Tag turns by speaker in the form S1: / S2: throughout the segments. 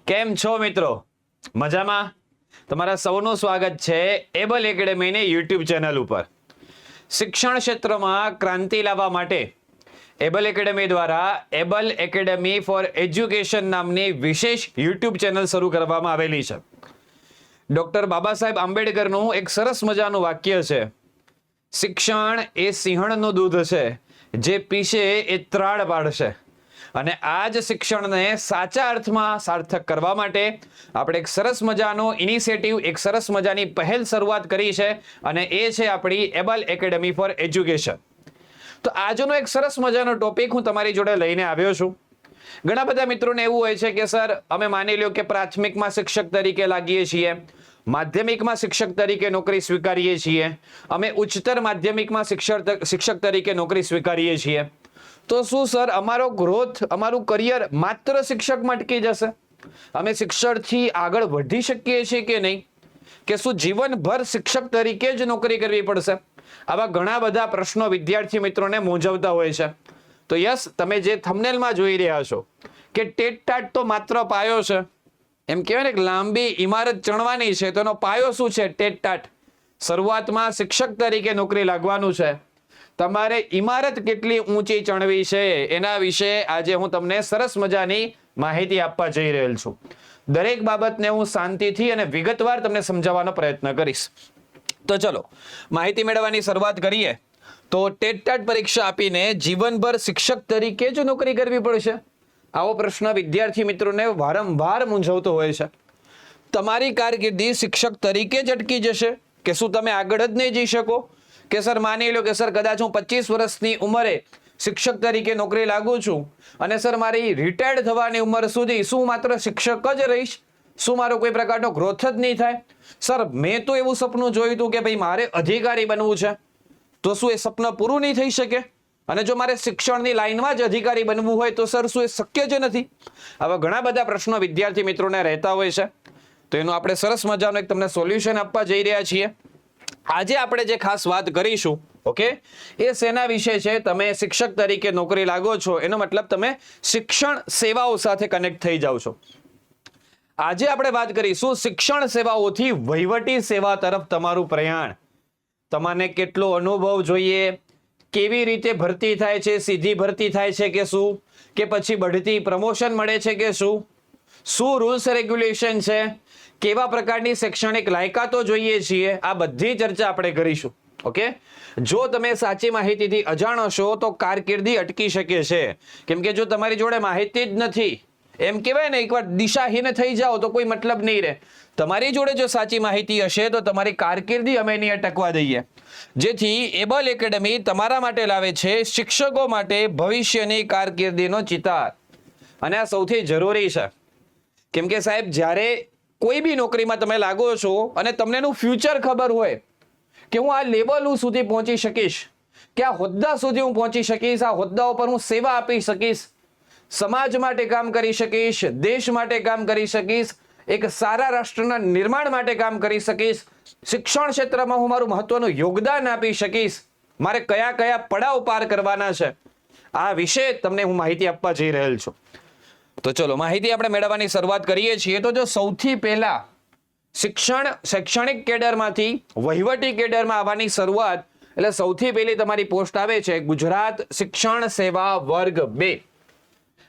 S1: કેમ છો મિત્રો? મજામાં? તમારા સૌનું સ્વાગત છે એબલ એકેડમીની યુટ્યુબ ચેનલ ઉપર. શિક્ષણ ક્ષેત્રમાં ક્રાંતિ લાવવા માટે એબલ એકેડમી દ્વારા એબલ એકેડમી ફોર એજ્યુકેશન નામની વિશેષ યુટ્યુબ ચેનલ શરૂ કરવામાં આવેલી છે. ડોક્ટર બાબા સાહેબ આંબેડકરનું એક સરસ મજાનું વાક્ય છે, શિક્ષણ એ સિંહણનું દૂધ છે, જે પીશે એ ત્રાળ પાડશે. અને આ જ શિક્ષણને સાચા અર્થમાં સાર્થક કરવા માટે આપણે એક સરસ મજાનો ઇનિશિયેટિવ, એક સરસ મજાની પહેલ શરૂઆત કરી છે, અને એ છે આપણી એબલ એકેડમી ફોર એજ્યુકેશન. તો આજનો એક સરસ મજાનો ટોપિક હું તમારી જોડે લઈને આવ્યો છું. ઘણા બધા મિત્રોને એવું હોય છે કે સર, અમે માની લો કે પ્રાથમિકમાં શિક્ષક તરીકે લાગીએ છીએ, માધ્યમિકમાં શિક્ષક તરીકે નોકરી સ્વીકારીએ છીએ, અમે ઉચ્ચતર માધ્યમિકમાં શિક્ષક તરીકે નોકરી સ્વીકારીએ છીએ. તો શું સર અમારો ગ્રોથ, અમારું કરિયર માત્ર શિક્ષકમાં અટકી જશે? અમે શિક્ષણથી આગળ વધી શકીએ છીએ કે નહીં? કે શું જીવનભર શિક્ષક તરીકે જ નોકરી કરવી પડશે? આવા ઘણા બધા પ્રશ્નો વિદ્યાર્થી મિત્રોને મૂંઝવતા હોય છે. તો યસ, તમે જે થંબનેલમાં જોઈ રહ્યા છો કે ટેટ ટાટ તો માત્ર પાયો છે. એમ કહેવાય ને કે લાંબી ઇમારત ચણવાની છે, તો એનો પાયો શું છે? TET TAT. શરૂઆતમાં શિક્ષક તરીકે નોકરી લાગવાનું છે. તમારે ઇમારત કેટલી ઊંચી ચણવી છે એના વિશે આજે હું તમને સરસ મજાની માહિતી આપવા જઈ રહેલ છું. દરેક બાબતને હું શાંતિથી અને વિગતવાર તમને સમજાવવાનો પ્રયત્ન કરીશ. તો ચલો માહિતી મેળવવાની શરૂઆત કરીએ. તો ટેટ ટાટ પરીક્ષા આપીને જીવનભર શિક્ષક તરીકે જ નોકરી કરવી પડશે? આવો પ્રશ્ન વિદ્યાર્થી મિત્રોને વારંવાર મૂંઝવતો હોય છે. તમારી કારકિર્દી શિક્ષક તરીકે જ અટકી જશે કે શું તમે આગળ જ નહીં જઈ શકો? કે સર માની લો કે સર કદાચ હું 25 વર્ષની ઉંમરે શિક્ષક તરીકે નોકરી લાગુ છું, અને સર મારી રિટાયર્ડ થવાની ઉંમર સુધી શું માત્ર શિક્ષક જ રહીશ? શું મારો કોઈ પ્રકારનો ગ્રોથ જ નહીં થાય? સર મેં તો એવું સપનું જોયું હતું કે ભાઈ મારે અધિકારી બનવું છે, તો શું એ સપનું પૂરું નહીં થઈ શકે? અને જો મારે શિક્ષણની લાઈનમાં જ અધિકારી બનવું હોય તો સર શું એ શક્ય જ નથી? આવા ઘણા બધા પ્રશ્નો વિદ્યાર્થી મિત્રોને રહેતા હોય છે. તો એનું આપણે સરસ મજાનું એક તમને સોલ્યુશન આપવા જઈ રહ્યા છીએ. આજે આપણે જે ખાસ વાત કરીશું, ઓકે, એ શેના વિશે છે? તમે શિક્ષક તરીકે નોકરી લાગો છો એનો મતલબ તમે શિક્ષણ સેવાઓ સાથે કનેક્ટ થઈ જાઓ છો. આજે આપણે વાત કરીશું શિક્ષણ સેવાઓથી વહીવટી સેવા તરફ તમારું પ્રયાણ. તમને કેટલો અનુભવ જોઈએ? કેવી રીતે ભરતી થાય છે? સીધી ભરતી થાય છે કે શું? કે પછી બઢતી પ્રમોશન મળે છે કે શું? શું રૂલ્સ રેગ્યુલેશન છે? કેવા પ્રકારની શૈક્ષણિક લાયકાતો જોઈએ છીએ? આ બધી ચર્ચા આપણે કરીશું. ઓકે, જો તમે સાચી માહિતીથી અજાણ હશો તો કારકિર્દી અટકી શકે છે. કેમ કે જો તમારી જોડે માહિતી જ નથી, એમ કહેવાય ને એકવાર દિશાહીન થઈ જાઓ તો કોઈ મતલબ નહીં રહે. તમારી જોડે જો સાચી માહિતી હશે તો તમારી કારકિર્દી અમે નહીં અટકવા દઈએ. જેથી એબલ એકેડમી તમારા માટે લાવે છે શિક્ષકો માટે ભવિષ્યની કારકિર્દીનો ચિતાર. અને આ સૌથી જરૂરી છે. કેમ કે સાહેબ, જ્યારે કોઈ બી નોકરીમાં તમે લાગો છો અને તમને એનું ફ્યુચર ખબર હોય કે હું આ લેવલ સુધી પહોંચી શકીશ, કે આ હોદ્દા સુધી હું પહોંચી શકીશ, આ હોદ્દાઓ પર હું સેવા આપી શકીશ, સમાજ માટે કામ કરી શકીશ, દેશ માટે કામ કરી શકીશ, એક સારા રાષ્ટ્રના નિર્માણ માટે કામ કરી શકીશ, શિક્ષણ ક્ષેત્રમાં હું મારું મહત્વનું યોગદાન આપી શકીશ, મારે કયા કયા પડાવ પાર કરવાના છે, આ વિશે તમને હું માહિતી આપવા જઈ રહેલ છું. તો ચલો માહિતી આપણે મેળવવાની શરૂઆત કરીએ છીએ. તો જો સૌથી પહેલા શૈક્ષણિક કેડરમાંથી વહીવટી કેડરમાં આવવાની શરૂઆત, એટલે સૌથી પહેલી તમારી પોસ્ટ આવે છે ગુજરાત શિક્ષણ સેવા વર્ગ 2.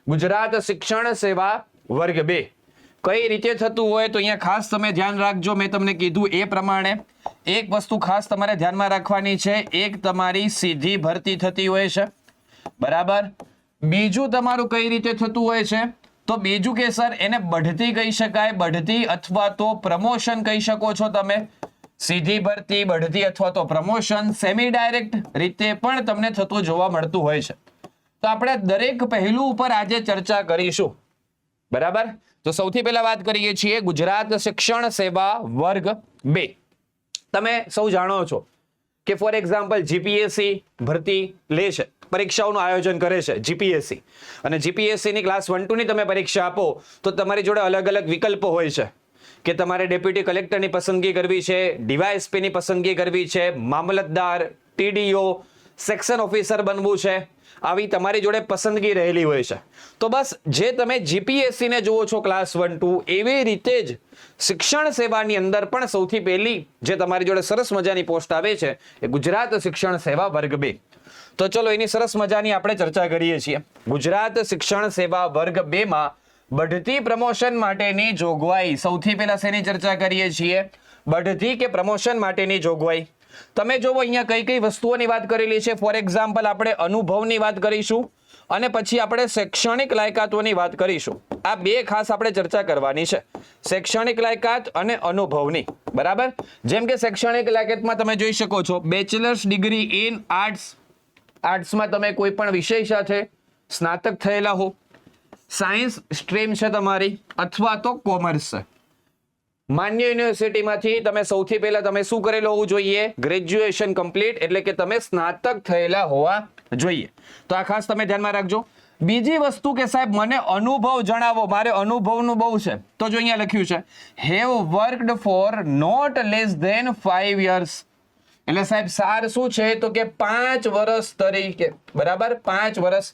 S1: ગુજરાત શિક્ષણ સેવા વર્ગ 2 કઈ રીતે થતું હોય તો અહીંયા ખાસ તમે ધ્યાન રાખજો. મેં તમને કીધું એ પ્રમાણે એક વસ્તુ ખાસ તમારે ધ્યાનમાં રાખવાની છે. એક તમારી સીધી ભરતી થતી હોય છે, બરાબર. બીજું તમારું કઈ રીતે થતું હોય છે? તો બીજું કે સર એને બઢતી કહી શકાય, બઢતી અથવા તો પ્રમોશન કહી શકો છો તમે. સીધી ભરતી, બઢતી અથવા તો પ્રમોશન સેમી ડાયરેક્ટ રીતે પણ તમને થતું જોવા મળતું હોય છે. તો આપણે દરેક પહેલું ઉપર આજે ચર્ચા કરીશું, બરાબર. તો સૌથી પહેલા વાત કરીએ છીએ ગુજરાત શિક્ષણ સેવા વર્ગ 2. તમે સૌ જાણો છો કે ફોર એક્ઝામ્પલ જીપીએસસી ભરતી લે છે, પરીક્ષાઓનું આયોજન કરે છે જીપીએસસી, અને જીપીએસસીની ક્લાસ 1-2 ની તમે પરીક્ષા આપો તો તમારી જોડે અલગ અલગ વિકલ્પો હોય છે કે તમારે ડેપ્યુટી કલેક્ટરની પસંદગી કરવી છે, ડીવાયએસપીની પસંદગી કરવી છે, મામલતદાર, ટીડીઓ, સેક્શન ઓફિસર બનવું છે, આવી તમારી જોડે પસંદગી રહેલી હોય છે. તો બસ જે તમે જીપીએસસી ને જુઓ છો ક્લાસ 1 2 એવી રીતે જ શિક્ષણ સેવાની અંદર પણ સૌથી પહેલી જે તમારી જોડે સરસ મજાની પોસ્ટ આવે છે એ ગુજરાત શિક્ષણ સેવા વર્ગ 2. તો ચલો એની સરસ મજાની આપણે ચર્ચા કરીએ છીએ. ગુજરાત શિક્ષણ સેવા વર્ગ 2 માં બઢતી પ્રમોશન માટેની જોગવાઈ. સૌથી પહેલા શેની ચર્ચા કરીએ છીએ? બઢતી કે પ્રમોશન માટેની જોગવાઈ. તમે જોવો અહીંયા કઈ કઈ વસ્તુઓની વાત કરેલી છે. ફોર એક્ઝામ્પલ આપણે અનુભવની વાત કરીશું અને પછી આપણે શૈક્ષણિક લાયકાતોની વાત કરીશું. આ બે ખાસ આપણે ચર્ચા કરવાની છે, શૈક્ષણિક લાયકાત અને અનુભવની. બરાબર. જેમ કે શૈક્ષણિક લાયકાતમાં તમે જોઈ શકો છો બેચલર્સ ડિગ્રી ઇન આર્ટ્સ. આર્ટ્સમાં તમે કોઈ પણ વિષય સાથે સ્નાતક થયેલા હો, સાયન્સ સ્ટ્રીમ છે તમારી અથવા તો કોમર્સ છે. માન્ય યુનિવર્સિટીમાંથી તમે સૌથી પહેલા તમે શું કરેલું હોવું જોઈએ? ગ્રેજ્યુએશન કમ્પ્લીટ, એટલે કે તમે સ્નાતક થયેલા હોવા જોઈએ. તો આ ખાસ તમે ધ્યાનમાં રાખજો. બીજી વસ્તુ કે સાહેબ મને અનુભવ જણાવો, મારે અનુભવનું બહુ છે. તો જો અહીંયા લખ્યું છે have worked for not less than 5 years. એટલે સાહેબ સાર શું છે? તો કે 5 વર્ષ તરીકે. બરાબર, 5 વર્ષ.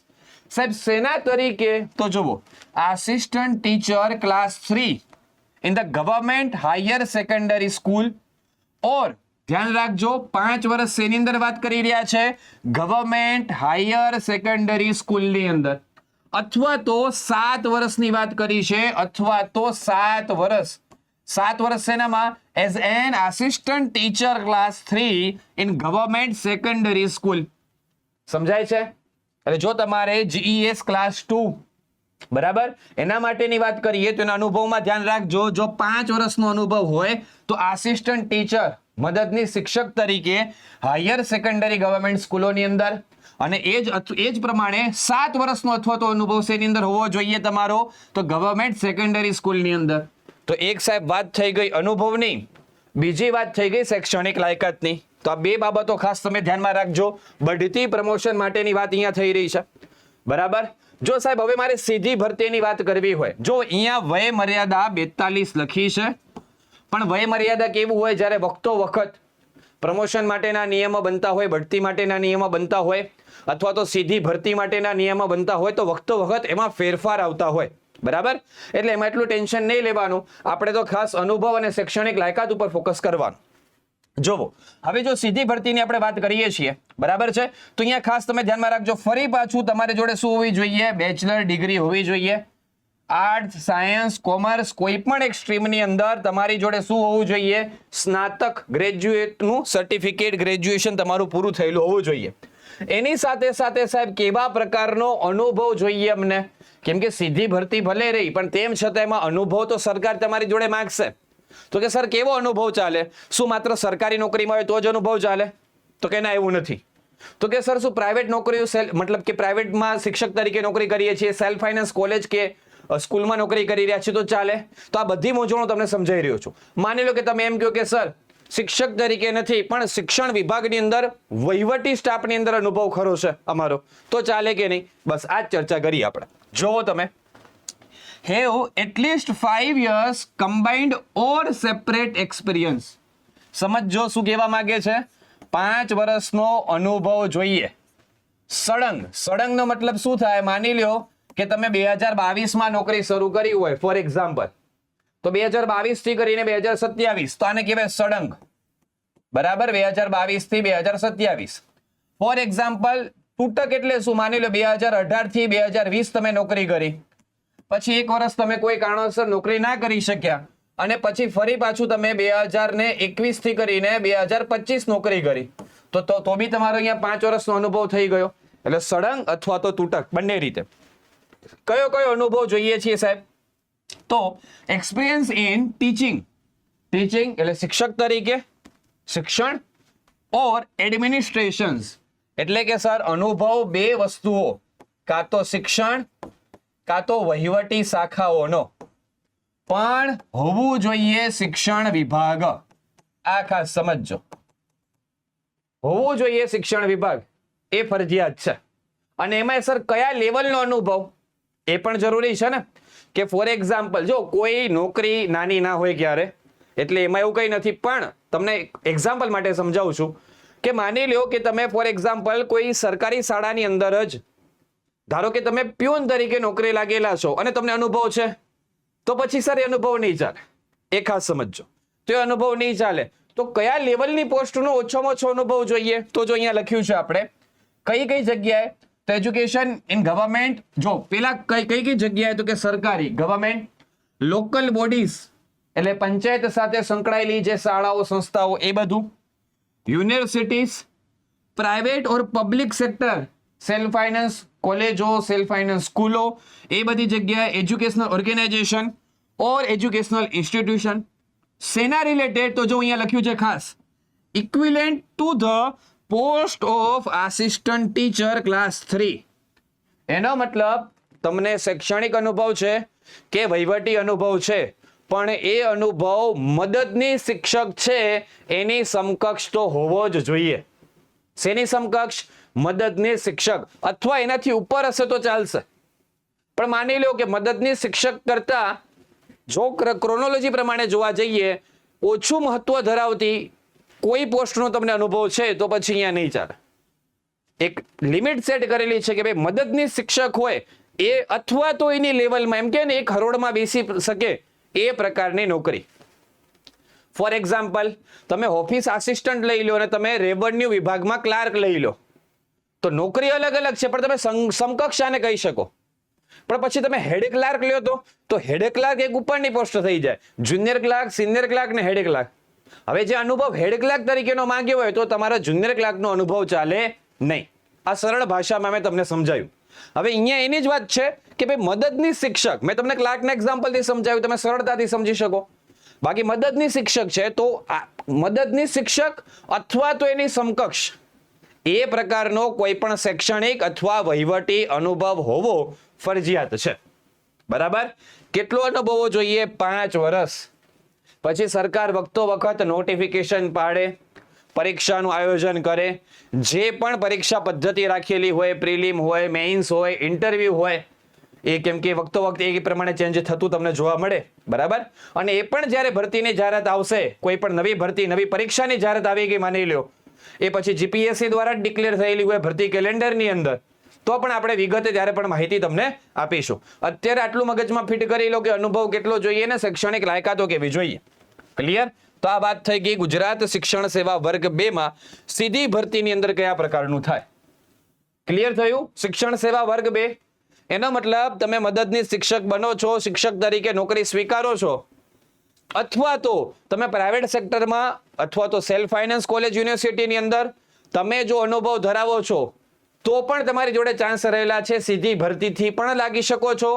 S1: સાહેબ સેના તરીકે? તો જુઓ, assistant teacher class 3 in the government higher secondary school, or ધ્યાન રાખજો 5 વર્ષ શેની અંદર વાત કરી રહ્યા છે? ગવર્મેન્ટ હાયર સેકન્ડરી સ્કૂલની અંદર. અથવા તો 7 વર્ષની વાત કરી છે, અથવા તો 7 વર્ષ. 7 વર્ષ શેનામાં? As an assistant teacher class 3 in government secondary school. સમજાય છે? એટલે જો તમારે જીઈએસ ક્લાસ 2 બરાબર એના માટેની વાત કરીએ તો એના અનુભવમાં ધ્યાન રાખજો, જો 5 વર્ષનો અનુભવ હોય તો આસિસ્ટન્ટ ટીચર મદદની શિક્ષક તરીકે હાયર સેકન્ડરી ગવર્મેન્ટ સ્કૂલોની અંદર, અને એ જ પ્રમાણે 7 વર્ષનો અથવા તો અનુભવ શેની અંદર હોવો જોઈએ તમારો? તો ગવર્મેન્ટ સેકન્ડરી સ્કૂલની અંદર. તો એક સાહેબ વાત થઈ ગઈ અનુભવની, બીજી વાત થઈ ગઈ શૈક્ષણિક લાયકાતની. તો આ બે બાબતો ખાસ તમે ધ્યાનમાં રાખજો. બઢતી પ્રમોશન માટેની વાત અહીંયા થઈ રહી છે. બરાબર. જો સાહેબ હવે મારે સીધી ભરતીની વાત કરવી હોય, જો અહીંયા વય મર્યાદા 42 લખી છે, પણ વય મર્યાદા કેવું હોય? જ્યારે વખતો વખત પ્રમોશન માટેના નિયમો બનતા હોય, બઢતી માટેના નિયમો બનતા હોય, અથવા તો સીધી ભરતી માટેના નિયમો બનતા હોય, તો વખતો વખત એમાં ફેરફાર આવતા હોય. બરાબર. એટલે એમાં એટલું ટેન્શન નહીં લેવાનું. આપણે તો ખાસ અનુભવ અને શૈક્ષણિક લાયકાત ઉપર ફોકસ કરવાનું. જોવો, હવે જો સીધી ભરતીની આપણે વાત કરીએ છીએ, બરાબર છે, તો અહીંયા ખાસ તમે ધ્યાનમાં રાખજો. ફરી પાછું તમારી જોડે શું હોવી જોઈએ? બેચલર ડિગ્રી હોવી જોઈએ. આર્ટ્સ, સાયન્સ, કોમર્સ કોઈ પણ એક સ્ટ્રીમની અંદર તમારી જોડે શું હોવું જોઈએ? સ્નાતક, ગ્રેજ્યુએટનું સર્ટિફિકેટ, ગ્રેજ્યુએશન તમારું પૂરું થયેલું હોવું જોઈએ. એની સાથે સાથે સાહેબ કેવા પ્રકારનો અનુભવ જોઈએ અમને? કેમ કે સીધી ભરતી ભલે રહી, પણ તેમ છતાં એમાં અનુભવ તો સરકાર તમારી જોડે માંગશે. તો કે સર કેવો અનુભવ ચાલે? શું માત્ર સરકારી નોકરીમાં હોય તો જ અનુભવ ચાલે? તો કે ના, એવું નથી. તો કે સર શું પ્રાઇવેટ નોકરીઓ મતલબ કે પ્રાઇવેટમાં શિક્ષક તરીકે નોકરી કરીએ છીએ, સેલ્ફ ફાઇનાન્સ કોલેજ કે સ્કૂલમાં નોકરી કરી રહ્યા છીએ તો ચાલે? તો આ બધી મૂંઝવણો તમને સમજાઈ રહ્યો છું. માની લો કે તમે એમ કહો કે સર શિક્ષક તરીકે નથી, પણ શિક્ષણ વિભાગની અંદર વહીવટી સ્ટાફની અંદર અનુભવ ખરો છે અમારો, તો ચાલે કે નહીં? બસ આ જ ચર્ચા કરી આપણે. જોવો તમે, have at least 5 years combined or separate experience. સમજો શું કહેવા માંગે છે? 5 વર્ષનો અનુભવ જોઈએ સળંગ. સળંગનો મતલબ શું થાય? માની લ્યો કે તમે 2022 માં નોકરી શરૂ કરી હોય ફોર એક્ઝામ્પલ, તો 2022 થી કરીને 2027, તો આને કહેવાય સળંગ. બરાબર. 2022 થી 2027. ફોર એક્ઝામ્પલ તૂટક એટલે શું? માની લો 2018 થી 2020 તમે નોકરી કરી, પછી 1 વર્ષ તમે કોઈ કારણોસર નોકરી ના કરી શક્યા, અને પછી ફરી પાછું તમે 2021 થી કરીને 2025 નોકરી કરી, તો બી તમારો અહીંયા 5 વર્ષનો અનુભવ થઈ ગયો. એટલે સળંગ અથવા તો તૂટક બંને રીતે. કયો કયો અનુભવ જોઈએ છીએ સાહેબ? તો એક્સપિરિયન્સ ઇન ટીચિંગ. ટીચિંગ એટલે શિક્ષક તરીકે શિક્ષણ, ઓર એડમિનિસ્ટ્રેશન્સ એટલે કે સર અનુભવ બે વસ્તુઓ, કાં તો શિક્ષણ કાં તો વહીવટી શાખાઓનો પણ હોવું જોઈએ શિક્ષણ વિભાગ. આ ખાસ સમજજો, હોવું જોઈએ શિક્ષણ વિભાગ, એ ફરજિયાત છે. અને એમાં સર કયા લેવલનો અનુભવ એ પણ જરૂરી છે ને. કે ફોર એક્ઝામ્પલ જો કોઈ નોકરી નાની ના હોય ક્યારે, એટલે એમાં એવું કંઈ નથી, પણ તમને એક્ઝામ્પલ માટે સમજાવું છું કે માની લો કે તમે ફોર એક્ઝામ્પલ કોઈ સરકારી શાળાની અંદર જ ધારો કે તમે પ્યુન તરીકે નોકરી લાગેલા છો અને તમને અનુભવ છે, તો પછી સર એ અનુભવ નહીં ચાલે. એ ખાસ સમજજો. તો એ અનુભવ નહીં ચાલે તો કયા લેવલની પોસ્ટનો ઓછામાં ઓછો અનુભવ જોઈએ? તો જો અહીંયા લખ્યું છે આપણે કઈ કઈ જગ્યાએ, તો એજ્યુકેશન ઇન ગવર્મેન્ટ, જો પેલા કઈ કઈ જગ્યાએ, તો કે સરકારી, ગવર્મેન્ટ, લોકલ બોડીઝ એટલે પંચાયત સાથે સંકળાયેલી જે શાળાઓ સંસ્થાઓ એ બધું, યુનિવર્સિટીઝ, પ્રાઇવેટ ઓર પબ્લિક સેક્ટર, સેલ્ફ ફાઇનાન્સ કોલેજો, સેલ્ફ ફાઇનાન્સ સ્કૂલો, એ બધી જગ્યાએ, એજ્યુકેશનલ ઓર્ગેનાઇઝેશન ઓર એજ્યુકેશનલ ઇન્સ્ટિટ્યુશન. સેના રિલેટેડ? તો જો અહીંયા લખ્યું છે ખાસ, equivalent to the post of assistant teacher class 3. એનો મતલબ તમને શૈક્ષણિક અનુભવ છે કે વહીવટી અનુભવ છે, પણ એ અનુભવ મદદની શિક્ષક છે એની સમકક્ષ તો હોવો જ જોઈએ. શેની સમકક્ષ? મદદની શિક્ષક, અથવા એનાથી ઉપર હશે તો ચાલશે. પણ માની લો કે મદદની શિક્ષક કરતા જો ક્રોનોલોજી પ્રમાણે જોવા જઈએ ઓછું મહત્વ ધરાવતી કોઈ પોસ્ટનો તમને અનુભવ છે તો પછી અહીંયા નહીં ચાલે. એક લિમિટ સેટ કરેલી છે કે ભાઈ મદદની શિક્ષક હોય એ, અથવા તો એની લેવલમાં એમ કે ને એક હરોળમાં બેસી શકે એ પ્રકારની નોકરી. ફોર એક્ઝામ્પલ, તમે ઓફિસ આસિસ્ટન્ટ લઈ લો અને તમે રેવન્યુ વિભાગમાં ક્લાર્ક લઈ લો, તો નોકરી અલગ અલગ છે, પણ તમે સમકક્ષ આને કહી શકો. પણ પછી તમે હેડ ક્લાર્ક લ્યો તો હેડ ક્લાર્ક એક ઉપરની પોસ્ટ થઈ જાય, જુનિયર ક્લાર્ક, સિનિયર ક્લાર્ક ને હેડ ક્લાર્ક. હવે જે અનુભવ હેડ ક્લાર્ક તરીકેનો માંગ્યો હોય તો તમારા જુનિયર ક્લાર્કનો અનુભવ ચાલે નહીં. આ સરળ ભાષામાં મેં તમને સમજાવ્યું. હવે અહીંયા એની જ વાત છે કે ભાઈ મદદની શિક્ષક, મેં તમને ક્લાર્કના એક્ઝામ્પલથી સમજાવ્યું, તમે સરળતાથી સમજી શકો. બાકી મદદની શિક્ષક છે તો મદદની શિક્ષક અથવા તો એની સમકક્ષ એ પ્રકારનો કોઈ પણ શૈક્ષણિક અથવા વહીવટી અનુભવ હોવો ફરજિયાત છે. બરાબર? કેટલો અનુભવ હોવો જોઈએ? 5 વર્ષ. પછી સરકાર વખતો વખત નોટિફિકેશન પાડે, પરીક્ષાનું આયોજન કરે, જે પણ પરીક્ષા પદ્ધતિ રાખેલી હોય, પ્રિલિમ હોય, મેઇન્સ હોય, ઇન્ટરવ્યુ હોય, એ કેમ કે વખતો વખત એ પ્રમાણે ચેન્જ થતું તમને જોવા મળે. બરાબર? અને એ પણ જ્યારે ભરતીની જાહેરાત આવશે, કોઈ પણ નવી ભરતી, નવી પરીક્ષાની જાહેરાત આવી ગઈ માની લો, એ પછી જીપીએસસી દ્વારા ડિક્લેર થયેલી હોય ભરતી કેલેન્ડરની અંદર, તો પણ આપણે વિગતે ત્યારે પણ માહિતી તમને આપીશું. અત્યારે આટલું મગજમાં ફિટ કરી લો કે અનુભવ કેટલો જોઈએ ને શૈક્ષણિક લાયકાતો કેવી જોઈએ. ક્લિયર? તો આ વાત થઈ ગઈ ગુજરાત શિક્ષણ સેવા વર્ગ 2 માં સીધી ભરતીની અંદર કયા પ્રકારનું થાય. ક્લિયર થયું? શિક્ષણ સેવા વર્ગ 2 એનો મતલબ તમે મદદની શિક્ષક બનો છો, શિક્ષક તરીકે નોકરી સ્વીકારો છો, અથવા તો તમે પ્રાઇવેટ સેક્ટરમાં અથવા તો સેલ્ફ ફાઇનાન્સ કોલેજ યુનિવર્સિટીની અંદર તમે જો અનુભવ ધરાવો છો તો પણ તમારી જોડે ચાન્સ રહેલા છે, સીધી ભરતીથી પણ લાગી શકો છો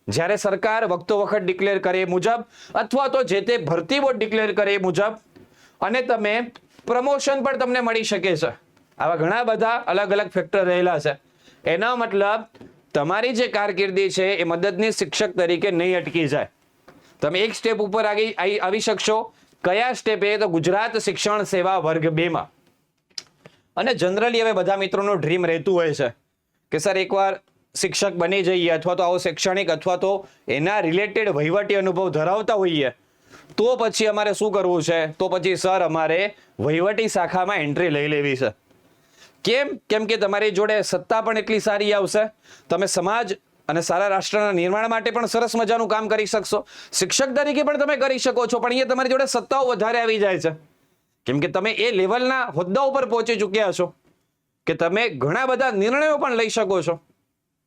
S1: જ્યારે સરકાર વખતો વખત ડિક્લેર કરે એ મુજબ, અથવા તો જે તે ભરતી બોર્ડ ડિક્લેર કરે એ મુજબ, અને તમે પ્રમોશન પણ તમને મળી શકે છે. આવા ઘણા બધા અલગ અલગ ફેક્ટર રહેલા છે. એનો મતલબ તમારી જે કારકિર્દી છે એ મદદની શિક્ષક તરીકે નહીં અટકી જાય. તમે એક સ્ટેપ ઉપર આવી શકશો. કયા સ્ટેપે? તો ગુજરાત શિક્ષણ સેવા વર્ગ 2 માં. અને જનરલી હવે બધા મિત્રોનો ડ્રીમ રહેતું હોય છે કે સર એકવાર શિક્ષક બની જઈએ અથવા તો આવો શૈક્ષણિક અથવા તો એના રિલેટેડ વહીવટી અનુભવ ધરાવતા હોઈએ તો પછી અમારે શું કરવું છે? તો પછી સર અમારે વહીવટી શાખામાં એન્ટ્રી લઈ લેવી છે. કેમ? કેમ કે તમારી જોડે સત્તા પણ એટલી સારી આવશે, તમે સમાજ અને સારા રાષ્ટ્રના નિર્માણ માટે પણ સરસ મજાનું કામ કરી શકશો. શિક્ષક તરીકે પણ તમે કરી શકો છો, પણ અહીંયા તમારી જોડે સત્તાઓ વધારે આવી જાય છે કેમ કે તમે એ લેવલના હોદ્દા ઉપર પહોંચી ચૂક્યા છો કે તમે ઘણા બધા નિર્ણયો પણ લઈ શકો છો.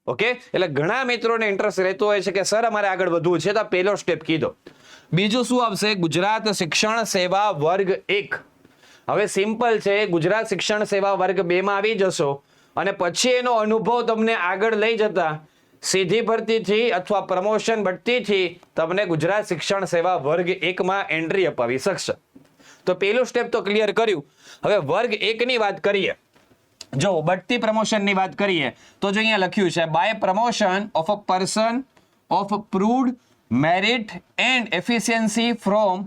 S1: ઓકે? એટલે ઘણા મિત્રોને ઇન્ટરેસ્ટ રહેતો હોય છે કે સર અમારે આગળ વધવું છે, તો પહેલો સ્ટેપ કીધો. બીજું શું આવશે? ગુજરાત શિક્ષણ સેવા વર્ગ 1. હવે સિમ્પલ છે, ગુજરાત શિક્ષણ સેવા વર્ગ 2 માં આવી જશો અને પછી એનો અનુભવ તમને આગળ લઈ જતા સીધી ભરતીથી અથવા પ્રમોશન બઢતીથી તમને ગુજરાત શિક્ષણ સેવા વર્ગ 1 માં એન્ટ્રી અપાવી શકશે. તો પહેલું સ્ટેપ તો ક્લિયર કર્યું. હવે વર્ગ 1 ની વાત કરીએ. જો બઢતી પ્રમોશનની વાત કરીએ તો જો અહીંયા લખ્યું છે by promotion of a person of proved merit and efficiency from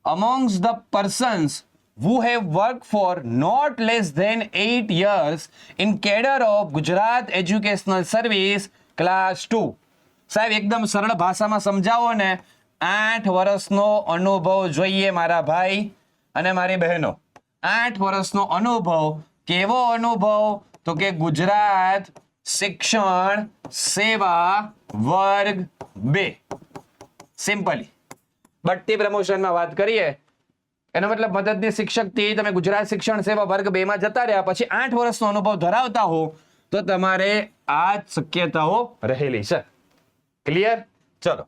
S1: amongst the persons who have worked for not less than 8 years in cadre of Gujarat Educational Service Class 2. સાહેબ એકદમ સરળ ભાષામાં સમજાવો ને. 8 વર્ષનો અનુભવ જોઈએ મારા ભાઈ અને મારી બહેનો. 8 વર્ષનો અનુભવ. કેવો અનુભવ? તો કે ગુજરાત શિક્ષણ સેવા વર્ગ 2 સિમ્પલી બઢતી પ્રમોશનમાં વાત કરીએ એનો મતલબ મદદની શિક્ષક થી તમે ગુજરાત શિક્ષણ સેવા વર્ગ 2 માં જતા રહ્યા પછી 8 વર્ષનો અનુભવ ધરાવતા હો તો તમારે આ શક્યતાઓ રહેલી છે. ક્લિયર? ચલો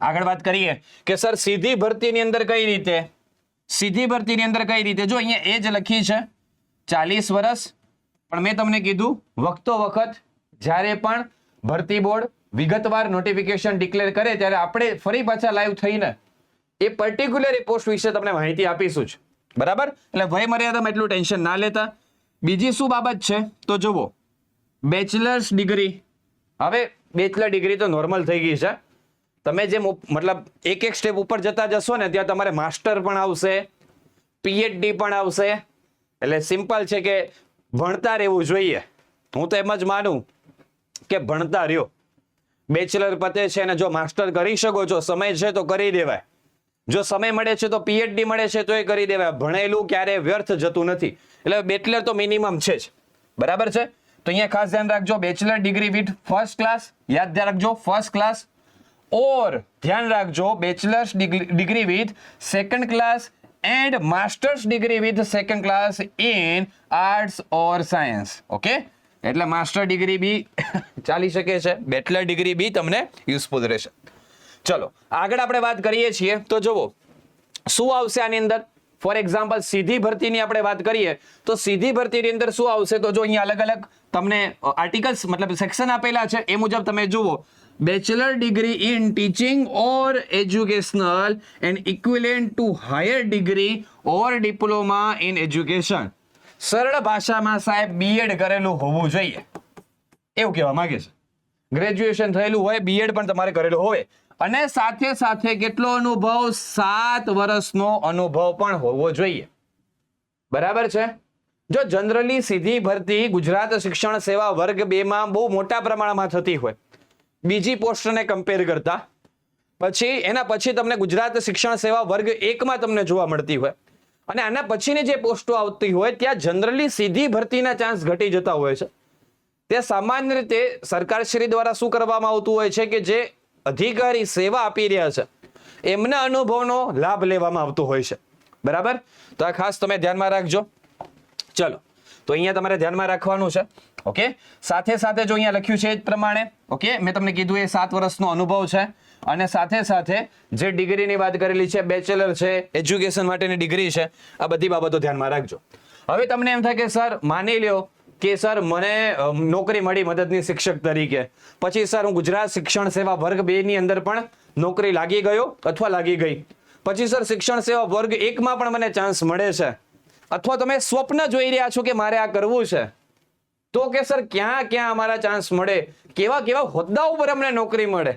S1: આગળ વાત કરીએ કે સર સીધી ભરતીની અંદર કઈ રીતે, સીધી ભરતીની અંદર કઈ રીતે, જો અહીંયા એજ લખી છે 40 વર્ષ, પણ મેં તમને કીધું વખતો વખત જ્યારે પણ ભરતી બોર્ડ વિગતવાર નોટિફિકેશન ડિક્લેર કરે ત્યારે આપણે ફરી પાછા લાઈવ થઈને એ પર્ટિક્યુલર પોસ્ટ વિશે તમને માહિતી આપીશું જ. બરાબર? એટલે વય મર્યાદામાં એટલું ટેન્શન ના લેતા. બીજી શું બાબત છે તો જુઓ, બેચલર્સ ડિગ્રી. હવે બેચલર ડિગ્રી તો નોર્મલ થઈ ગઈ છે. તમે જેમ મતલબ એક એક સ્ટેપ ઉપર જતા જશો ને ત્યાં તમારે માસ્ટર પણ આવશે, પીએચડી પણ આવશે. એટલે સિમ્પલ છે કે ભણતા રહેવું જોઈએ. હું તો એમ જ માનું કે ભણતા રહ્યો. બેચલર પતે છે અને જો માસ્ટર કરી શકો છો, સમય છે તો કરી દેવાય. જો સમય મળે છે તો પીએચડી મળે છે તો એ કરી દેવાય. ભણેલું ક્યારે વ્યર્થ જતું નથી. એટલે બેચલર તો મિનિમમ છે જ. બરાબર છે? તો અહીંયા ખાસ ધ્યાન રાખજો, bachelor degree with first class, યાદ રાખજો ફર્સ્ટ ક્લાસ, ઓર ધ્યાન રાખજો bachelors degree with second class and masters degree with second class in arts or science. Okay, એટલે માસ્ટર ડિગ્રી બી ચાલી શકે છે, બેચલર ડિગ્રી બી તમને યુઝફુલ રહેશે. ચલો આગળ આપણે વાત કરીએ છીએ તો જુઓ શું આવશે આની અંદર. ફોર એક્ઝામ્પલ સીધી ભરતીની આપણે વાત કરીએ તો સીધી ભરતીની અંદર શું આવશે તો જો અહીંયા અલગ અલગ તમને આર્ટિકલ્સ મતલબ સેક્શન આપેલા છે એ મુજબ તમે જુઓ. Bachelor degree in teaching or educational and equivalent two higher degree or diploma in education. સરળ ભાષામાં સાહેબ બીએડ કરેલું હોવું જોઈએ એવું કહેવા માંગે છે. ગ્રેજ્યુએશન થયેલું હોય, બીએડ પણ તમારે કરેલું હોય અને સાથે સાથે કેટલો અનુભવ, 7 વર્ષનો અનુભવ પણ હોવો જોઈએ. બરાબર છે? જો જનરલી સીધી ભરતી ગુજરાત શિક્ષણ સેવા વર્ગ 2 માં બહુ મોટા પ્રમાણમાં થતી હોય બીજી પોસ્ટને કમ્પેર કરતા, પછી એના પછી તમને ગુજરાત શિક્ષણ સેવા વર્ગ 1 માં તમને જોવા મળતી હોય અને આના પછીની જે પોસ્ટો આવતી હોય ત્યાં જનરલી સીધી ભરતીના ચાન્સ ઘટી જતા હોય છે. તે સામાન્ય રીતે સરકારશ્રી દ્વારા શું કરવામાં આવતું હોય છે કે જે અધિકારી સેવા આપી રહ્યા છે એમના અનુભવનો લાભ લેવામાં આવતો હોય છે. બરાબર? તો આ ખાસ તમે ધ્યાનમાં રાખજો. ચલો તો અહીંયા તમારે ધ્યાનમાં રાખવાનું છે. ઓકે, સાથે સાથે જો અહીંયા લખ્યું છે એ જ પ્રમાણે, ઓકે, મેં તમને કીધું એ 7 વર્ષનો અનુભવ છે અને સાથે સાથે જે ડિગ્રીની વાત કરેલી છે, બેચલર છે, એજ્યુકેશન માટેની ડિગ્રી છે, આ બધી બાબતો ધ્યાનમાં રાખજો. હવે તમને એમ થાય કે સર માની લ્યો કે સર મને નોકરી મળી મદદની શિક્ષક તરીકે, પછી સર હું ગુજરાત શિક્ષણ સેવા વર્ગ 2 ની અંદર પણ નોકરી લાગી ગયો અથવા લાગી ગઈ, પછી સર શિક્ષણ સેવા વર્ગ 1 માં પણ મને ચાન્સ મળે છે, અથવા તમે સ્વપ્ન જોઈ રહ્યા છો કે મારે આ કરવું છે, તો કે સર ક્યાં ક્યાં અમારા ચાન્સ મળે, કેવા કેવા હોદ્દા ઉપર અમને નોકરી મળે.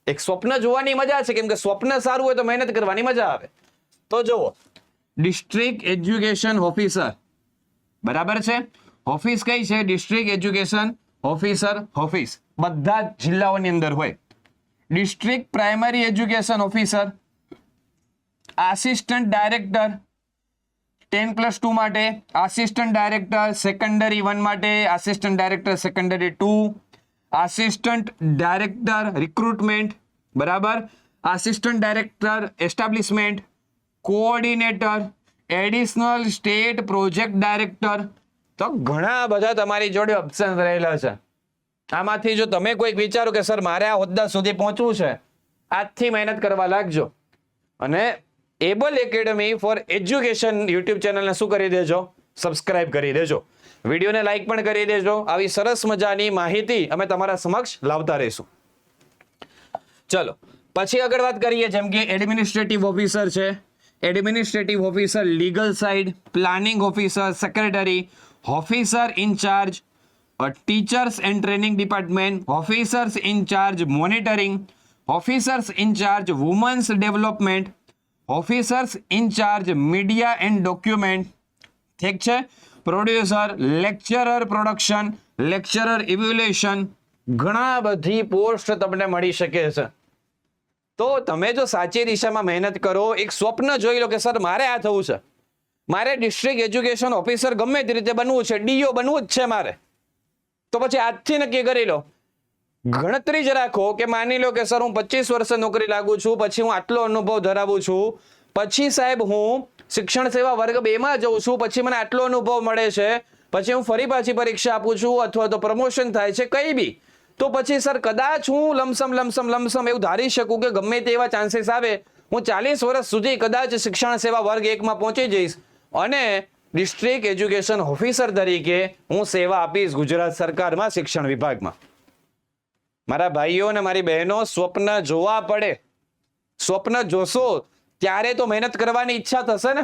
S1: એક સ્વપ્ન જોવાની મજા છે, કેમ કે સ્વપ્ન સારું હોય તો મહેનત કરવાની મજા આવે. તો જુઓ, ડિસ્ટ્રિક્ટ એજ્યુકેશન ઓફિસર. બરાબર છે? ઓફિસ કઈ છે? ડિસ્ટ્રિક્ટ એજ્યુકેશન ઓફિસર ઓફિસ બધા જિલ્લાઓની અંદર હોય. District primary education officer, assistant director 10+2 માટે, આસિસ્ટન્ટ ડાયરેક્ટર સેકન્ડરી 1 માટે, assistant director secondary 2, assistant director recruitment, બરાબર, assistant director establishment, coordinator, additional state project director. તો ઘણા બધા તમારી જોડે ઓપ્શન રહેલા છે. આમાંથી જો તમે કોઈક વિચારો કે સર મારે આ હોદ્દા સુધી પહોંચવું છે, આજથી મહેનત કરવા લાગજો અને able academy for education YouTube ચેનલને શું કરી દેજો? સબસ્ક્રાઇબ કરી દેજો. વિડીયોને લાઈક પણ કરી દેજો. આવી સરસ મજાની માહિતી અમે તમારા સમક્ષ લાવતા રહીશું. ચલો પછી આગળ વાત કરીએ, જેમ કે એડમિનિસ્ટ્રેટિવ ઓફિસર છે, administrative officer legal side, planning officer, secretary, officer incharge teachers and training department, officers incharge monitoring, officers incharge women's development, officers incharge media and document. ઠીક છે? Producer, lecturer production, lecturer evaluation, ઘણા બધી post તમને મળી શકે છે. તો તમે જો સાચી દિશામાં મહેનત કરો, એક સ્વપ્ન જોઈ લો કે સર મારે આ થવું છે, મારે ડિસ્ટ્રિક્ટ એજ્યુકેશન ઓફિસર ગમે તે રીતે બનવું છે, ડીઓ બનવું જ છે મારે, તો પછી આજથી નક્કી કરી લો, ગણતરી જ રાખો કે માની લો કે સર હું 25 વર્ષે નોકરી લાગુ છું, પછી હું આટલો અનુભવ ધરાવું છું, પછી સાહેબ હું શિક્ષણ સેવા વર્ગ 2 માં જઉં છું, પછી મને આટલો અનુભવ મળે છે, પછી હું ફરી પાછી પરીક્ષા આપું છું અથવા તો પ્રમોશન થાય છે કઈ બી, તો પછી સર કદાચ હું લમસમ એવું ધારી શકું કે ગમે તેવા ચાન્સીસ આવે હું 40 વર્ષ સુધી કદાચ શિક્ષણ સેવા વર્ગ 1 માં પહોંચી જઈશ અને ડિસ્ટ્રિક્ટ એજ્યુકેશન ઓફિસર તરીકે હું સેવા આપીશ ગુજરાત સરકારમાં શિક્ષણ વિભાગમાં. મારા ભાઈઓ અને મારી બહેનો, સ્વપ્ન જોવા પડે. સ્વપ્ન જોશો ત્યારે તો મહેનત કરવાની ઈચ્છા થશે ને,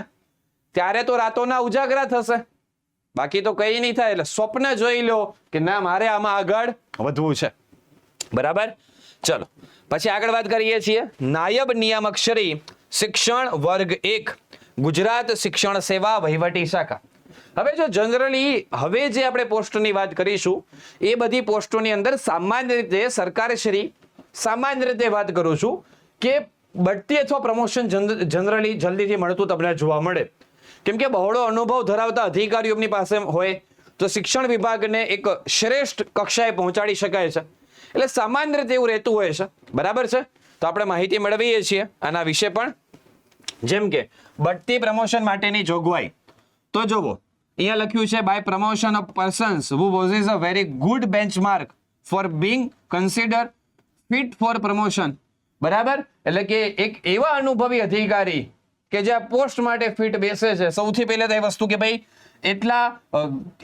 S1: ત્યારે તો રાતોના ઉજાગરા થશે, બાકી તો કઈ નહીં થાય. એટલે સ્વપ્ન જોઈ લો કે ના મારે આમાં આગળ વધવું છે. બરાબર, ચલો પછી આગળ વાત કરીએ છીએ નાયબ નિયામક શ્રી શિક્ષણ વર્ગ 1 ગુજરાત શિક્ષણ સેવા વહીવટી શાખા. હવે જો જનરલી હવે જે આપણે પોસ્ટની વાત કરીશું એ બધી પોસ્ટોની અંદર સામાન્ય રીતે સરકારશ્રી સામાન્ય રીતે વાત કરું છું કે બઢતી અથવા પ્રમોશન જનરલી જલ્દીથી મળતું તમને જોવા મળે, કેમ કે બહોળો અનુભવ ધરાવતા અધિકારીઓ એમની પાસે હોય તો શિક્ષણ વિભાગને એક શ્રેષ્ઠ કક્ષાએ પહોંચાડી શકાય છે. એટલે સામાન્ય રીતે એવું રહેતું હોય છે. બરાબર છે, તો આપણે માહિતી મેળવીએ છીએ આના વિશે પણ. જેમ કે બઢતી પ્રમોશન માટેની જોગવાઈ તો જોવો અહીંયા લખ્યું છે by promotion of persons who possess a very good benchmark for being consider fit for promotion. બરાબર, એટલે કે એક એવા અનુભવી અધિકારી કે જે આ પોસ્ટ માટે ફિટ બેસે છે. સૌથી પહેલા તો એ વસ્તુ કે ભાઈ એટલા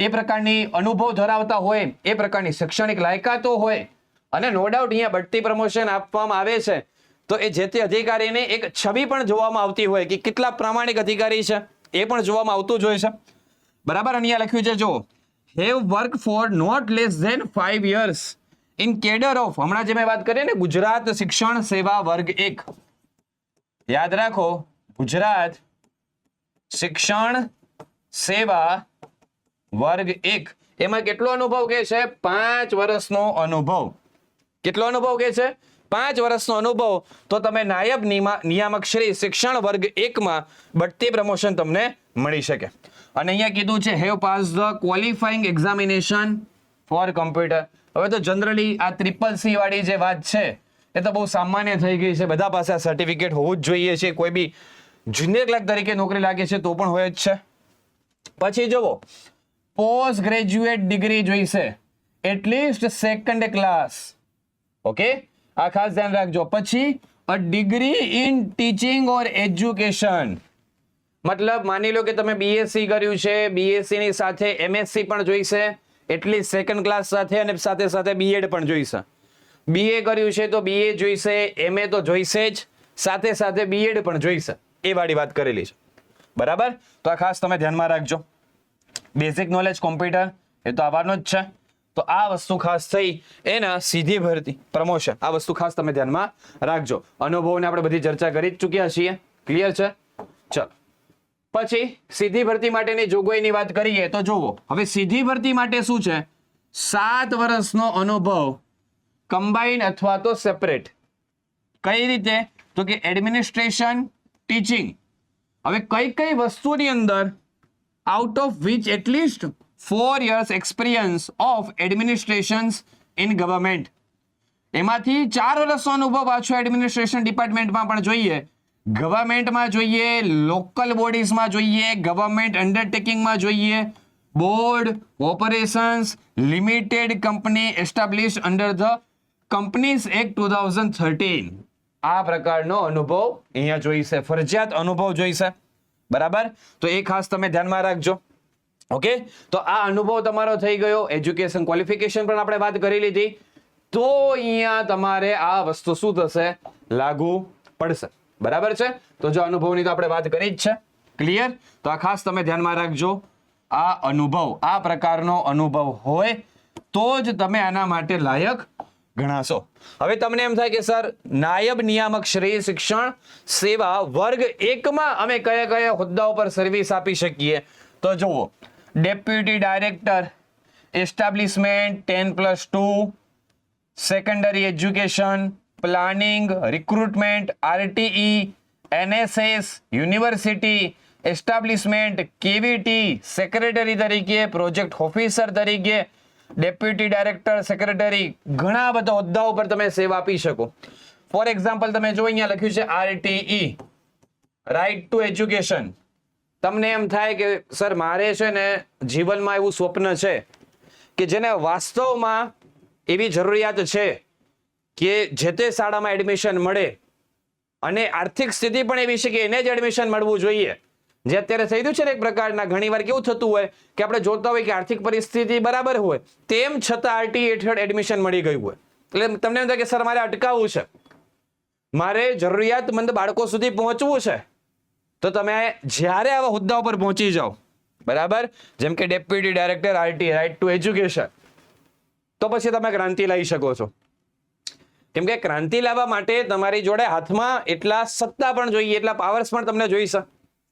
S1: એ પ્રકારની અનુભવ ધરાવતા હોય, એ પ્રકારની શૈક્ષણિક લાયકાતો હોય, અને નો ડાઉટ અહીંયા બઢતી પ્રમોશન આપવામાં આવે છે તો એ જે તે અધિકારીને એક છબી પણ જોવામાં આવતી હોય કે કેટલા પ્રામાણિક અધિકારી છે એ પણ જોવામાં આવતું જ હોય છે. બરાબર, અહીંયા લખ્યું છે જો have work for not less than 5 years in cadre of, હમણાં જે મેં વાત કરી ને ગુજરાત શિક્ષણ સેવા વર્ગ 1, યાદ રાખો ગુજરાત શિક્ષણ સેવા વર્ગ 1 એમાં કેટલો અનુભવ કે છે 5 વર્ષનો અનુભવ. કેટલો અનુભવ કે છે 5 વર્ષનો અનુભવ. તો તમે નાયબ નિયામક શ્રી શિક્ષણ વર્ગ 1 માં બઢતી પ્રમોશન તમને મળી શકે. અને અહીંયા કીધું છે have pass the qualifying examination for computer. હવે તો જનરલી આ CCC વાળી જે વાત છે એ તો બહુ સામાન્ય થઈ ગઈ છે, બધા પાસે આ સર્ટિફિકેટ હોવું જ જોઈએ છે. કોઈ બી જુનિયર ક્લાર્ક તરીકે નોકરી લાગે છે તો પણ હોય જ છે. પછી જુઓ પોસ્ટ ગ્રેજ્યુએટ ડિગ્રી જોઈશે, એટલીસ્ટ સેકન્ડ ક્લાસ. ઓકે, આ ખાસ ધ્યાન રાખજો. પછી a degree in teaching or education, મતલબ માની લો કે તમે BSc કર્યું છે, BSc ની સાથે MSc પણ જોઈશે, એટલીસ્ટ સેકન્ડ ક્લાસ સાથે, અને સાથે સાથે BEd પણ જોઈશે. BA કર્યું છે તો BA જોઈશે, MA તો જોઈશે જ, સાથે સાથે BEd પણ જોઈશે. એ વાળી વાત કરેલી છે. બરાબર, તો આ ખાસ તમે ધ્યાનમાં રાખજો. બેઝિક નોલેજ કોમ્પ્યુટર એ તો આવવાનો જ છે. તો આ વસ્તુ ખાસ થઈ એના સીધી ભરતી પ્રમોશન, આ વસ્તુ ખાસ તમે ધ્યાનમાં રાખજો. અનુભવને આપણે બધી ચર્ચા કરી જ ચૂક્યા છીએ. ક્લિયર છે? ચલો પછી સીધી ભરતી માટેની જોગવાઈની વાત કરીએ તો જુઓ હવે સીધી ભરતી માટે શું છે 7 વર્ષનો અનુભવ કમ્બાઈન અથવા તો સેપરેટ. કઈ રીતે? તો કે એડમિનિસ્ટ્રેશન, ટીચિંગ. હવે કઈ કઈ વસ્તુની અંદર out of which at least 4 years experience of administrations in government, એમાંથી 4 વર્ષનો અનુભવ પાછો એડમિનિસ્ટ્રેશન ડિપાર્ટમેન્ટમાં પણ જોઈએ, ગવર્મેન્ટમાં જોઈએ, લોકલ બોડીઝમાં જોઈએ, ગવર્મેન્ટ અંડરટેકિંગમાં જોઈએ, board, corporations, limited company established under the companies act 2013. આ પ્રકારનો અનુભવ અહીંયા જોઈશે, ફરજિયાત અનુભવ જોઈશે. બરાબર, તો એ ખાસ તમે ધ્યાનમાં રાખજો. ઓકે, તો આ અનુભવ તમારો થઈ ગયો. એજ્યુકેશન ક્વોલિફિકેશન પણ આપણે વાત કરી લીધી. તો અહીંયા તમારે આ વસ્તુ શું થશે? લાગુ પડશે. બરાબર છે, તો જો અનુભવની તો આપણે વાત કરી જ છે. ક્લિયર? તો આ ખાસ તમે ધ્યાનમાં રાખજો. આ અનુભવ, આ પ્રકારનો અનુભવ હોય તો જ તમે આના માટે લાયક ગણાશો. હવે તમને એમ થાય કે સર નાયબ નિયામક શ્રી શિક્ષણ સેવા વર્ગ 1 માં અમે કયા કયા હોદ્દાઓ પર સર્વિસ આપી શકીએ? તો જુઓ deputy director establishment 10+2, secondary education, planning, recruitment, RTE, NSS, university, establishment, KVT, secretary તરીકે, પ્રોજેક્ટ ઓફિસર તરીકે, ડેપ્યુટી ડાયરેક્ટર, સેક્રેટરી, ઘણા બધા હોદ્દાઓ પર તમે સેવા આપી શકો. ફોર એક્ઝામ્પલ તમે જો અહીંયા લખ્યું છે RTE, રાઇટ ટુ એજ્યુકેશન. તમને એમ થાય કે સર મારે છે ને જીવનમાં એવું સ્વપ્ન છે કે જેને વાસ્તવમાં એવી જરૂરિયાત છે કે જે તે શાળામાં એડમિશન મળે અને આર્થિક સ્થિતિ પણ એવી છે કે એને જ એડમિશન મળવું જોઈએ. જે અત્યારે થઈ રહ્યું છે ને એક પ્રકારના, ઘણી વાર કેવું થતું હોય કે આપણે જોતા હોય કે આર્થિક પરિસ્થિતિ બરાબર હોય તેમ છતાં RTE હેઠળ એડમિશન મળી ગયું હોય, એટલે તમને એમ થાય કે સર મારે અટકાવવું છે, મારે જરૂરિયાતમંદ બાળકો સુધી પહોંચવું છે, તો તમે જ્યારે આવા હોદ્દા ઉપર પહોંચી જાઓ, બરાબર, જેમ કે deputy director RTE, right to education, તો પછી તમે ક્રાંતિ લાવી શકો છો. કેમ કે ક્રાંતિ લાવવા માટે તમારી જોડે હાથમાં એટલા સત્તા પણ જોઈએ, એટલા પાવર્સ પણ તમને જોઈશે,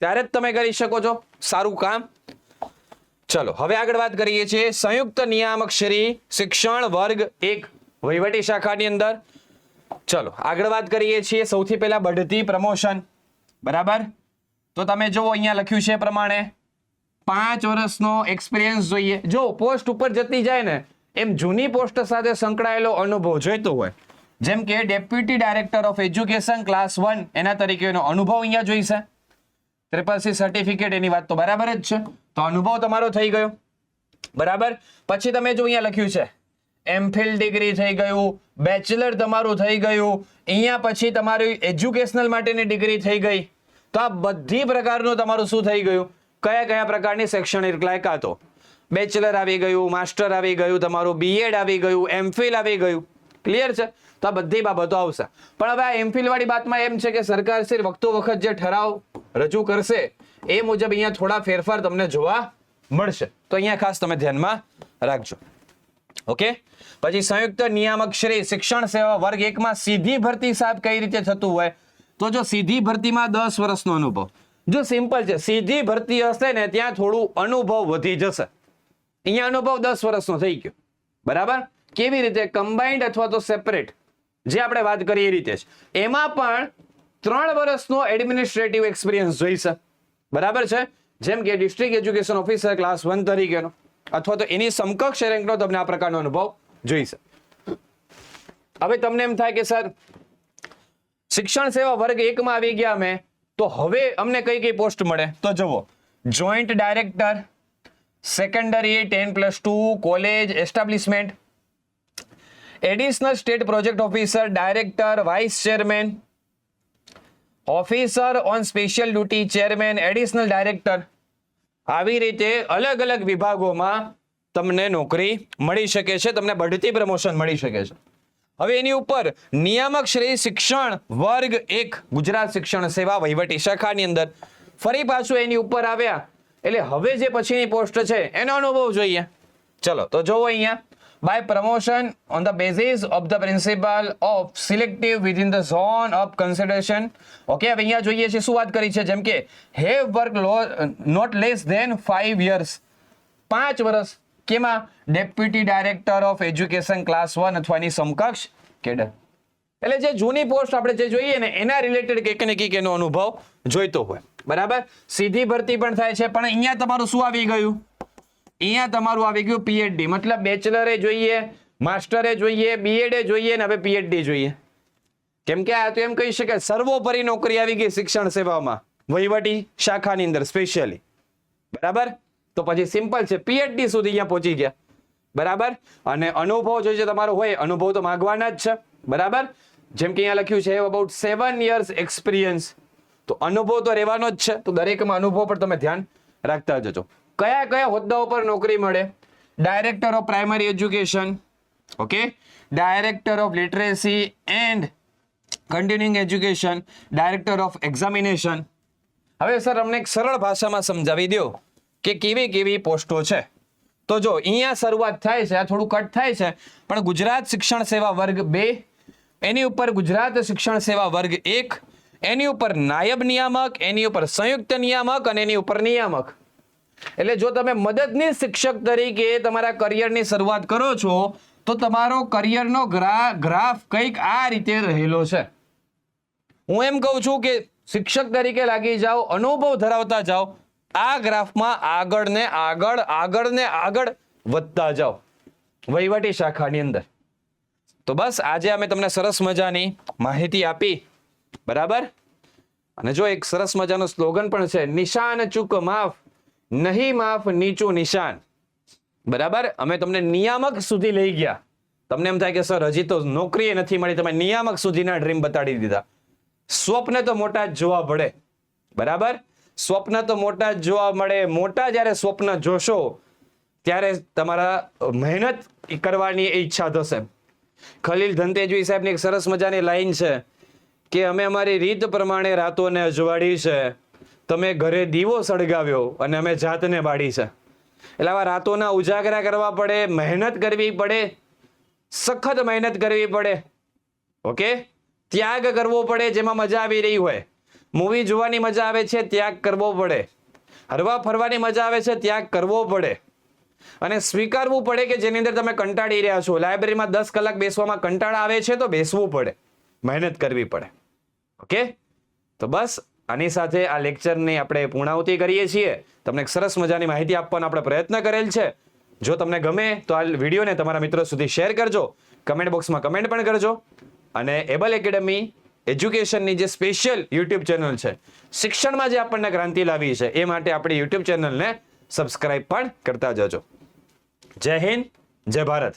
S1: ત્યારે જ તમે કરી શકો છો સારું કામ. ચલો હવે આગળ વાત કરીએ છીએ સંયુક્ત નિયામક શ્રી શિક્ષણ વર્ગ 1 વહીવટી શાખાની અંદર. ચલો આગળ વાત કરીએ છીએ સૌથી પહેલા બઢતી, પ્રમોશન, બરાબર. તો તમે જો અહીંયા લખ્યું છે પ્રમાણે 5 વર્ષનો એક્સપિરિયન્સ જોઈએ. જો પોસ્ટ ઉપર જતી જાય ને એમ જૂની પોસ્ટ સાથે સંકળાયેલો અનુભવ જોઈતો હોય, જેમ કે deputy director of education class 1 એના તરીકેનો અનુભવ અહીંયા જોઈશે. CCC સર્ટિફિકેટ એની વાત તો બરાબર જ છે, તો અનુભવ તમારો થઈ ગયો, બરાબર. પછી તમે જો અહીંયા લખ્યું છે MPhil ડિગ્રી થઈ ગયું, બેચલર તમારું થઈ ગયું, અહીંયા પછી તમારી એજ્યુકેશનલ માટેની ડિગ્રી થઈ ગઈ. તો આ બધી પ્રકારનું તમારું શું થઈ ગયું, કયા કયા પ્રકારની શૈક્ષણિક લાયકાતો, બેચલર આવી ગયું, માસ્ટર આવી ગયું, તમારું BEd આવી ગયું, MPhil આવી ગયું. ક્લિયર છે? તો આ બધી બાબતો આવશે. પણ હવે આ MPhil વાળી બાતમાં એમ છે કે સરકાર શ્રી વખતો વખત જે ઠરાવ રજૂ કરશે એ મુજબ અહીંયા થોડા ફેરફાર તમને જોવા મળશે, તો અહીંયા ખાસ તમે ધ્યાનમાં રાખજો. ઓકે. પછી સંયુક્ત નિયામક શ્રી શિક્ષણ સેવા વર્ગ 1 માં સીધી ભરતી સાહેબ કઈ રીતે થતું હોય, તો જો સીધી ભરતીમાં 10 વર્ષનો અનુભવ, જો સિમ્પલ છે, સીધી ભરતી હશે ને ત્યાં થોડું અનુભવ વધી જશે. અહીંયા અનુભવ 10 વર્ષનો થઈ ગયો, બરાબર. કેવી રીતે, કમ્બાઇન્ડ અથવા તો સેપરેટ, જે આપણે વાત કરીએ એ રીતે જ. એમાં પણ 3 વર્ષનો એડમિનિસ્ટ્રેટિવ એક્સપિરિયન્સ જોઈશે, બરાબર છે, જેમ કે ડિસ્ટ્રિક્ટ એજ્યુકેશન ઓફિસર ક્લાસ 1 તરીકેનો અથવા તો એની સમકક્ષ રેન્કનો તમને આ પ્રકારનો અનુભવ જોઈશે. હવે તમને એમ થાય કે સર શિક્ષણ સેવા વર્ગ 1 માં આવી ગયા અમે, તો હવે અમને કઈ કઈ પોસ્ટ મળે, તો જુઓ joint director, secondary 10+2 college establishment, additional state project officer, director, vice chairman, officer on special duty, chairman, additional director. આવી રીતે અલગ અલગ વિભાગોમાં તમને નોકરી મળી શકે છે, તમને બઢતી, પ્રમોશન મળી શકે છે. હવે એની ઉપર નિયામક શ્રી શિક્ષણ વર્ગ 1 ગુજરાત શિક્ષણ સેવા વહીવટી શાખાની અંદર ફરી પાછું એની ઉપર આવ્યા, એટલે હવે જે પછીની પોસ્ટ છે એનો અનુભવ જોઈએ. ચલો તો જોવો અહીંયા, by promotion on the basis of the principle of selective within the zone of consideration. Okay, હવે અહીંયા જોઈએ છે શું વાત કરી છે, જેમ કે have worked not less than 5 years, 5 વર્ષ કેમાં, deputy director of education class 1 અથવા એની સમકક્ષ કેડર. એટલે જે જૂની પોસ્ટ આપણે જે જોઈએ ને એના રિલેટેડ કંઈક ને કંઈક એનો અનુભવ જોઈતો હોય, બરાબર. સીધી ભરતી પણ થાય છે, પણ અહીંયા તમારું શું આવી ગયું, અહીંયા તમારું આવી ગયું PhD, મતલબ બેચલરે જોઈએ, માસ્ટરે જોઈએ, BEd જોઈએ ને હવે PhD જોઈએ. કેમ કે આ તો એમ કહી શકાય સર્વોપરી નોકરી આવી ગઈ શિક્ષણ સેવામાં વહીવટી શાખાની અંદર સ્પેશિયલી, બરાબર. તો પછી સિમ્પલ છે, PhD સુધી અહીંયા પહોંચી ગયા, બરાબર. અને અનુભવ જોઈએ તમારો હોય, અનુભવ તો માંગવાના જ છે, બરાબર. જેમ કે અહીંયા લખ્યું છે અબાઉટ 7 years એક્સપિરિયન્સ, તો અનુભવ તો રહેવાનો જ છે, તો દરેકમાં અનુભવ પર તમે ધ્યાન રાખતા જજો. કયા કયા હોદ્દાઓ પર નોકરી મળે, director of primary education, okay, director of literacy and continuing education, director of examination. હવે સર અમને એક સરળ ભાષામાં સમજાવી દો કે કેવી કેવી પોસ્ટો છે. તો જો અહીંયા શરૂઆત થાય છે, આ થોડું કટ થાય છે, પણ ગુજરાત શિક્ષણ સેવા વર્ગ 2, એની ઉપર ગુજરાત શિક્ષણ સેવા વર્ગ 1, એની ઉપર નાયબ નિયામક, એની ઉપર સંયુક્ત નિયામક અને એની ઉપર નિયામક. એટલે જો તમે મદદની શિક્ષક તરીકે તમારા કરિયરની શરૂઆત કરો છો તો તમારો કરિયરનો ગ્રાફ કંઈક આ રીતે રહેલો છે. હું એમ કહું છું કે શિક્ષક તરીકે લાગી જાઓ, અનુભવ ધરાવતા જાઓ, આ ગ્રાફમાં આગળ ને આગળ આગળ ને આગળ વધતા જાઓ. વહીવટી શાખાની અંદર. તો બસ આજે અમે તમને સરસ મજાની માહિતી આપી, બરાબર. અને જો એક સરસ મજાનો સ્લોગન પણ છે, નિશાન ચૂક માફ, નહીં માફ નીચું નિશાન. બરાબર. અમે તમને નિયામક સુધી લઈ ગયા. તમને એમ થાય કે સર હજી તો નોકરી નથી મળી, તમે નિયામક સુધીના ડ્રીમ બતાડી દીધા. સ્વપ્ન તો મોટા જ જોવા પડે, બરાબર. સ્વપ્ન તો મોટા જ જોવા મળે. મોટા જ્યારે સ્વપ્ન જોશો ત્યારે તમારા મહેનત કરવાની ઈચ્છા થશે. ખલીલ ધનતેજવી સાહેબની એક સરસ મજાની લાઈન છે કે અમે અમારી રીત પ્રમાણે રાતોને અજવાળી છે, તમે ઘરે દીવો સળગાવ્યો અને અમે જાતને બાળી છે. એટલે આવા રાતોના ઉજાગરા કરવા પડે, મહેનત કરવી પડે, સખત મહેનત કરવી પડે. ઓકે, ત્યાગ કરવો પડે. જેમાં મજા આવી રહી હોય, મૂવી જોવાની મજા આવે છે, ત્યાગ કરવો પડે. હરવા ફરવાની મજા આવે છે, ત્યાગ કરવો પડે. અને સ્વીકારવું પડે કે જેની અંદર તમે કંટાળી રહ્યા છો. લાઇબ્રેરીમાં 10 કલાક બેસવામાં કંટાળા આવે છે તો બેસવું પડે, મહેનત કરવી પડે. ઓકે, તો બસ આની સાથે આ લેક્ચરની આપણે પૂર્ણાહુતિ કરીએ છીએ. તમને એક સરસ મજાની માહિતી આપવાનો આપણે પ્રયત્ન કરેલ છે. જો તમને ગમે તો આ વિડીયોને તમારા મિત્રો સુધી શેર કરજો, કમેન્ટ બોક્સમાં કમેન્ટ પણ કરજો. અને એબલ એકેડમી એજ્યુકેશનની જે સ્પેશિયલ યુટ્યુબ ચેનલ છે, શિક્ષણમાં જે આપણને ક્રાંતિ લાવી છે, એ માટે આપણી યુટ્યુબ ચેનલને સબસ્ક્રાઇબ પણ કરતા જજો. જય હિન્દ, જય ભારત.